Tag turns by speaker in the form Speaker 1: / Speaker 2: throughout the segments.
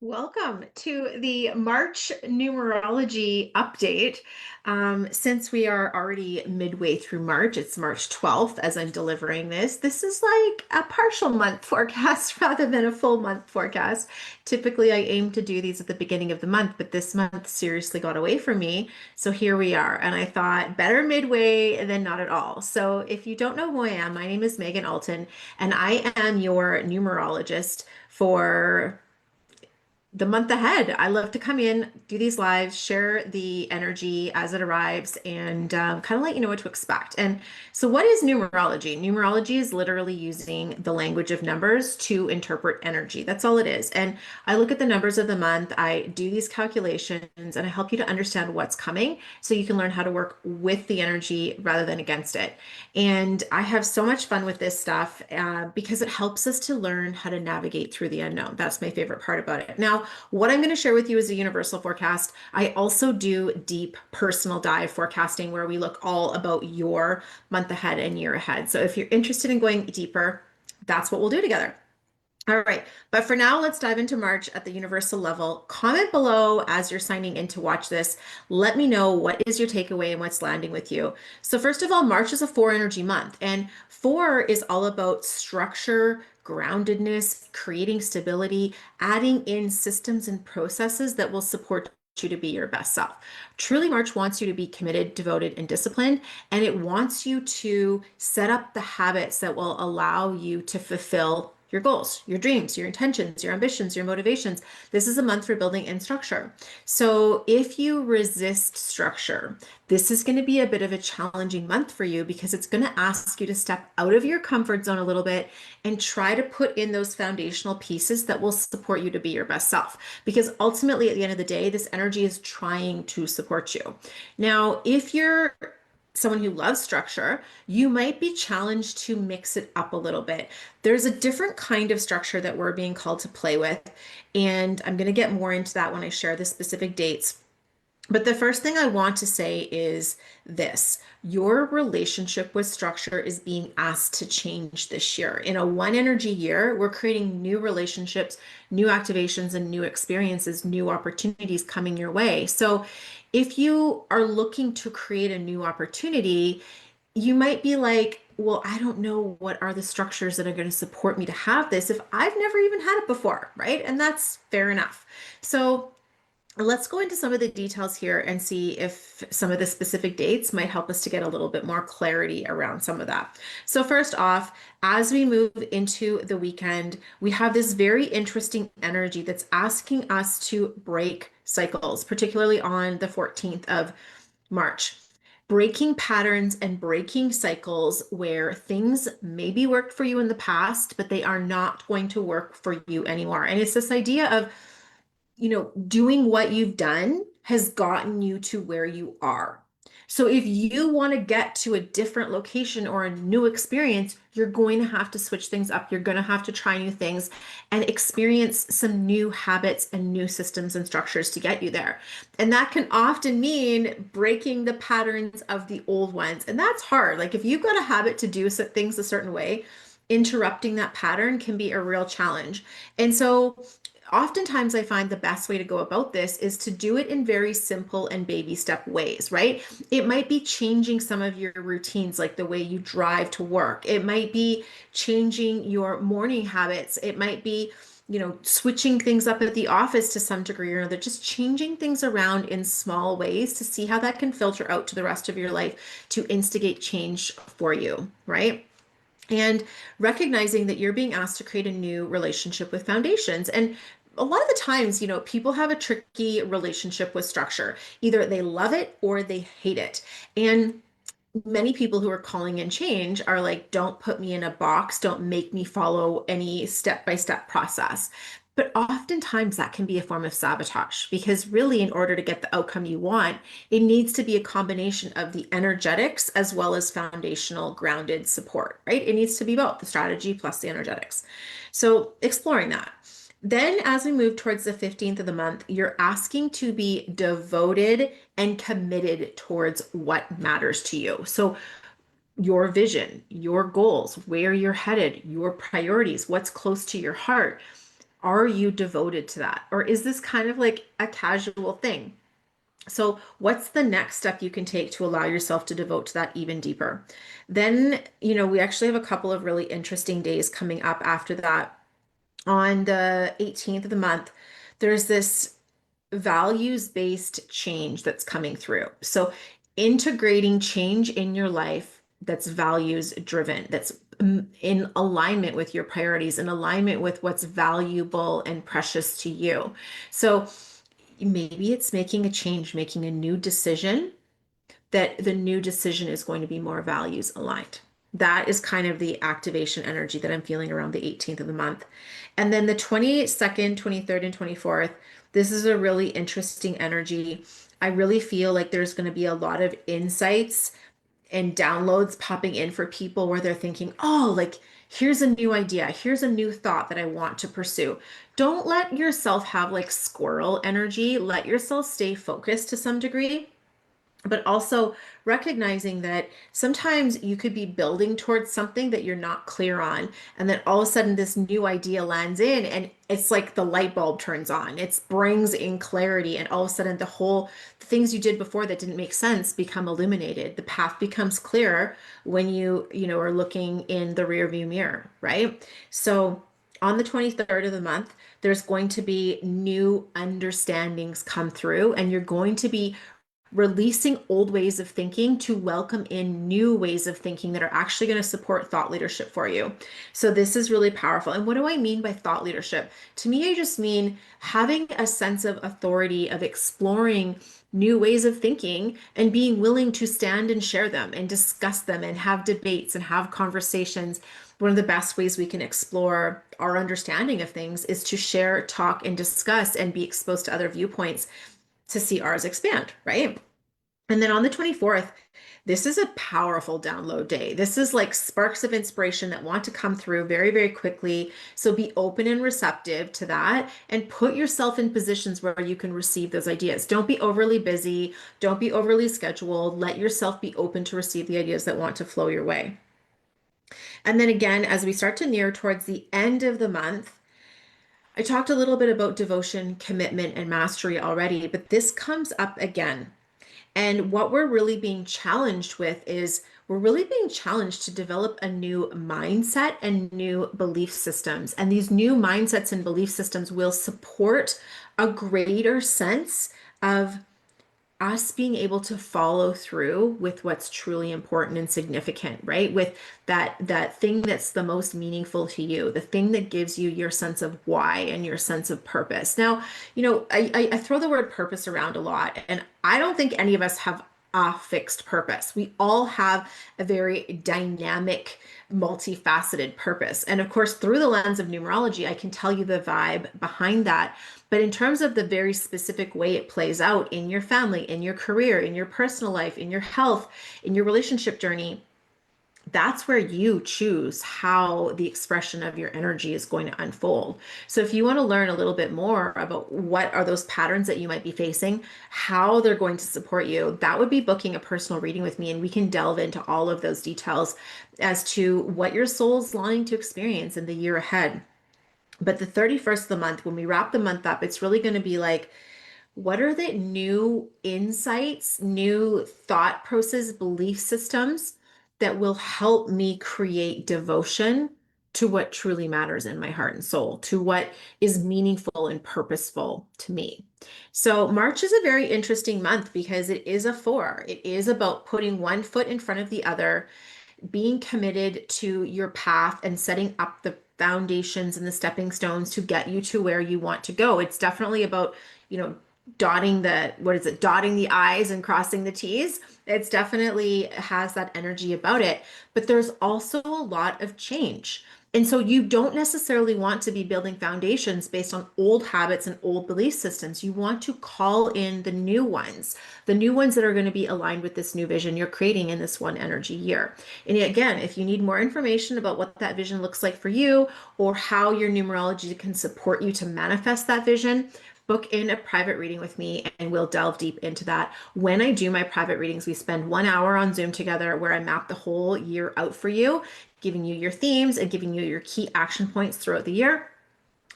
Speaker 1: Welcome to the March numerology update. Since we are already midway through March, it's March 12th as I'm delivering this. This is like a partial month forecast rather than a full month forecast. Typically, I aim to do these at the beginning of the month, but this month seriously got away from me. So here we are. And I thought better midway than not at all. So if you don't know who I am, my name is Megan Alton, and I am your numerologist for the month ahead. I love to come in, do these lives, share the energy as it arrives, and kind of let you know what to expect. And so, what is numerology? Numerology is literally using the language of numbers to interpret energy. That's all it is. And I look at the numbers of the month, I do these calculations, and I help you to understand what's coming so you can learn how to work with the energy rather than against it. And I have so much fun with this stuff because it helps us to learn how to navigate through the unknown. That's my favorite part about it. Now, what I'm going to share with you is a universal forecast. I also do deep personal dive forecasting where we look all about your month ahead and year ahead. So if you're interested in going deeper, that's what we'll do together. All right, but for now, let's dive into March at the universal level. Comment below as you're signing in to watch this. Let me know what is your takeaway and what's landing with you. So first of all, March is a four energy month, and four is all about structure, groundedness, creating stability, adding in systems and processes that will support you to be your best self. Truly, March wants you to be committed, devoted, and disciplined, and it wants you to set up the habits that will allow you to fulfill your goals, your dreams, your intentions, your ambitions, your motivations. This is a month for building in structure. So if you resist structure, this is going to be a bit of a challenging month for you because it's going to ask you to step out of your comfort zone a little bit and try to put in those foundational pieces that will support you to be your best self. Because ultimately, at the end of the day, this energy is trying to support you. Now, if you're someone who loves structure, you might be challenged to mix it up a little bit. There's a different kind of structure that we're being called to play with, and I'm going to get more into that when I share the specific dates. But the first thing I want to say is this: your relationship with structure is being asked to change this year. In a one energy year, we're creating new relationships, new activations, and new experiences, new opportunities coming your way. So if you are looking to create a new opportunity, you might be like, well, I don't know what are the structures that are going to support me to have this if I've never even had it before, right? And that's fair enough. So let's go into some of the details here and see if some of the specific dates might help us to get a little bit more clarity around some of that. So first off, as we move into the weekend, we have this very interesting energy that's asking us to break cycles, particularly on the 14th of March. Breaking patterns and breaking cycles where things maybe worked for you in the past, but they are not going to work for you anymore. And it's this idea of doing what you've done has gotten you to where you are. So if you want to get to a different location or a new experience, you're going to have to switch things up. You're going to have to try new things and experience some new habits and new systems and structures to get you there. And that can often mean breaking the patterns of the old ones. And that's hard. Like if you've got a habit to do things a certain way, interrupting that pattern can be a real challenge. And so oftentimes I find the best way to go about this is to do it in very simple and baby step ways, right? It might be changing some of your routines, like the way you drive to work. It might be changing your morning habits. It might be, switching things up at the office to some degree or another, just changing things around in small ways to see how that can filter out to the rest of your life to instigate change for you, right? And recognizing that you're being asked to create a new relationship with foundations. And a lot of the times, people have a tricky relationship with structure. Either they love it or they hate it. And many people who are calling in change are like, don't put me in a box, don't make me follow any step-by-step process. But oftentimes that can be a form of sabotage because really, in order to get the outcome you want, it needs to be a combination of the energetics as well as foundational grounded support, right? It needs to be both the strategy plus the energetics. So exploring that. Then, as we move towards the 15th of the month, you're asking to be devoted and committed towards what matters to you. So, your vision, your goals, where you're headed, your priorities, what's close to your heart. Are you devoted to that? Or is this kind of like a casual thing? So, what's the next step you can take to allow yourself to devote to that even deeper? Then, we actually have a couple of really interesting days coming up after that. On the 18th of the month, there's this values-based change that's coming through. So, integrating change in your life that's values driven, that's in alignment with your priorities, in alignment with what's valuable and precious to you. So, maybe it's making a change, making a new decision, that the new decision is going to be more values aligned. That is kind of the activation energy that I'm feeling around the 18th of the month. And then the 22nd, 23rd, and 24th, this is a really interesting energy. I really feel like there's going to be a lot of insights and downloads popping in for people where they're thinking, oh, like, here's a new idea. Here's a new thought that I want to pursue. Don't let yourself have like squirrel energy. Let yourself stay focused to some degree, but also recognizing that sometimes you could be building towards something that you're not clear on, and then all of a sudden this new idea lands in, and it's like the light bulb turns on. It brings in clarity, and all of a sudden the things you did before that didn't make sense become illuminated. The path becomes clearer when you are looking in the rear view mirror, right? So on the 23rd of the month, there's going to be new understandings come through, and you're going to be releasing old ways of thinking to welcome in new ways of thinking that are actually going to support thought leadership for you. So this is really powerful. And what do I mean by thought leadership? To me, I just mean having a sense of authority, of exploring new ways of thinking and being willing to stand and share them and discuss them and have debates and have conversations. One of the best ways we can explore our understanding of things is to share, talk, and discuss and be exposed to other viewpoints to see ours expand, right? And then on the 24th, this is a powerful download day. This is like sparks of inspiration that want to come through very, very quickly. So be open and receptive to that and put yourself in positions where you can receive those ideas. Don't be overly busy. Don't be overly scheduled. Let yourself be open to receive the ideas that want to flow your way. And then again, as we start to near towards the end of the month, I talked a little bit about devotion, commitment, and mastery already, but this comes up again. And what we're really being challenged with is we're really being challenged to develop a new mindset and new belief systems. And these new mindsets and belief systems will support a greater sense of us being able to follow through with what's truly important and significant, right? With that thing that's the most meaningful to you, the thing that gives you your sense of why and your sense of purpose. Now, I throw the word purpose around a lot, and I don't think any of us have a fixed purpose. We all have a very dynamic, multifaceted purpose. And of course, through the lens of numerology, I can tell you the vibe behind that. But in terms of the very specific way it plays out in your family, in your career, in your personal life, in your health, in your relationship journey, that's where you choose how the expression of your energy is going to unfold. So if you want to learn a little bit more about what are those patterns that you might be facing, how they're going to support you, that would be booking a personal reading with me, and we can delve into all of those details as to what your soul's longing to experience in the year ahead. But the 31st of the month, when we wrap the month up, it's really going to be like, what are the new insights, new thought process, belief systems that will help me create devotion to what truly matters in my heart and soul, to what is meaningful and purposeful to me? So, March is a very interesting month because it is a four. It is about putting one foot in front of the other, being committed to your path and setting up the foundations and the stepping stones to get you to where you want to go. It's definitely about, you know, dotting the, what is it, dotting the I's and crossing the T's. It's definitely has that energy about it, but there's also a lot of change. And so you don't necessarily want to be building foundations based on old habits and old belief systems. You want to call in the new ones that are going to be aligned with this new vision you're creating in this one energy year. And again, if you need more information about what that vision looks like for you or how your numerology can support you to manifest that vision, book in a private reading with me and we'll delve deep into that. When I do my private readings, we spend 1 hour on Zoom together where I map the whole year out for you, giving you your themes and giving you your key action points throughout the year.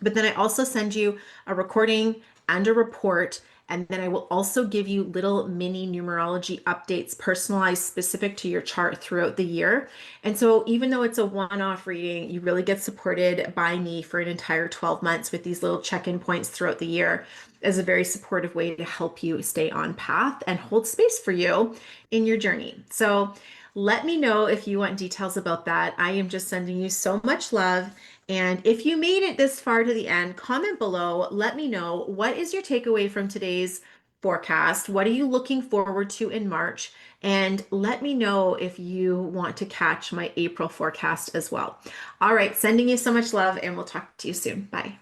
Speaker 1: But then I also send you a recording and a report. And then I will also give you little mini numerology updates personalized specific to your chart throughout the year. And so even though it's a one-off reading, you really get supported by me for an entire 12 months with these little check-in points throughout the year as a very supportive way to help you stay on path and hold space for you in your journey. So let me know if you want details about that. I am just sending you so much love. And if you made it this far to the end, comment below. Let me know, what is your takeaway from today's forecast? What are you looking forward to in March? And let me know if you want to catch my April forecast as well. All right, sending you so much love, and we'll talk to you soon. Bye.